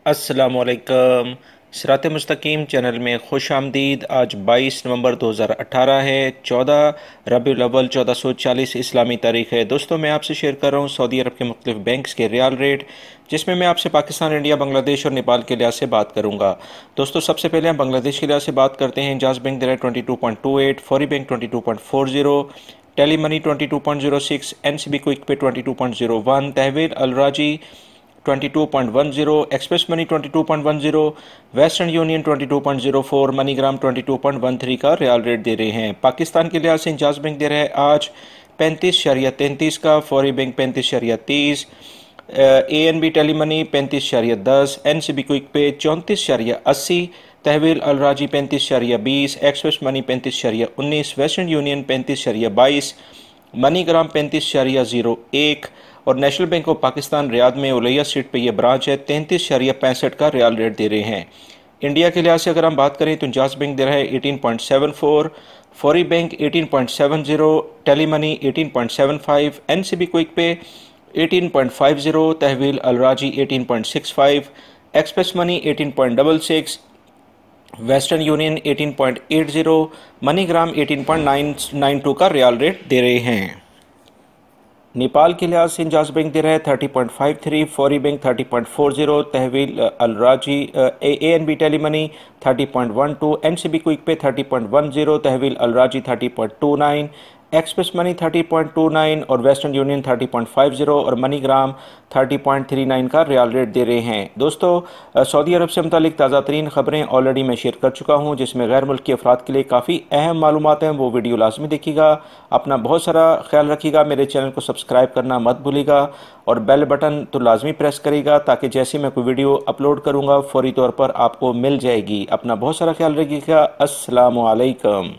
अस्सलामुअलैकुम। सिरात मुस्तकीम चैनल में खुश आमदीद। आज 22 नवंबर 2018 है, 14 रबीउल अव्वल 1440 इस्लामी तारीख़ है। दोस्तों, मैं आपसे शेयर कर रहा हूँ सऊदी अरब के मुख्तलिफ बैंक्स के रियाल रेट, जिसमें मैं आपसे पाकिस्तान, इंडिया, बांग्लादेश और नेपाल के लिहाज से बात करूँगा। दोस्तों, सबसे पहले हम बांग्लादेश के लिहाज से बात करते हैं। जाज बैंक दे रहा है 22.28, Fawri Bank 22.40, Tele Money 22.06, NCB Quick Pay 22.01, Tahweel Alrajhi 22.10, Express Money 22.10, Western Union 22.04, MoneyGram 22.13 का रियाल रेट दे रहे हैं। पाकिस्तान के लिहाज से इंजाज बैंक दे रहे हैं आज 35.33 का, Fawri Bank 35.30, ANB Tele Money 35.10, NCB Quick Pay 34.80, Tahweel Alrajhi 35.20, Express Money 35.19, Western Union 35.22, MoneyGram 35.01 और National Bank of Pakistan Riyadh में उलैया स्ट्रीट पे ये ब्रांच है 33.65 का रियाल रेट दे रहे हैं। इंडिया के लिहाज से अगर हम बात करें तो इंजाज बैंक दे रहा है 18.74, Fawri Bank 18.70, Tele Money 18.75, NCB Quick Pay 18.50, Tahweel Alrajhi 18.65, Express Money 18.66, Western Union 18.80, MoneyGram 18.992 का रियाल रेट दे रहे हैं। नेपाल के लिहाज से इंजाज बैंक दे रहा है 30.53, Fawri Bank 30.40, Tahweel Alrajhi ANB Tele Money 30.12, NCB Quick Pay 30.10, तहवील अलराजी 30.29, express money 30.29 और वेस्टर्न यूनियन 30.50 और मनीग्राम 30.39 का रियाल रेट दे रहे हैं। दोस्तों, सऊदी अरब से मुतालिक ताज़ा तरीन खबरें ऑलरेडी मैं शेयर कर चुका हूं, जिसमें गैर मुल्क के अफराद के लिए काफ़ी अहम मालूमात हैं। वो वीडियो लाजमी देखिएगा। अपना बहुत सारा ख्याल रखिएगा। मेरे चैनल को सब्सक्राइब करना मत भूलिएगा और बेल बटन तो लाजमी प्रेस करिएगा, ताकि जैसे मैं कोई वीडियो अपलोड करूँगा फौरी तौर पर आपको मिल जाएगी। अपना बहुत सारा ख्याल रखिएगा। अस्सलामु अलैकुम।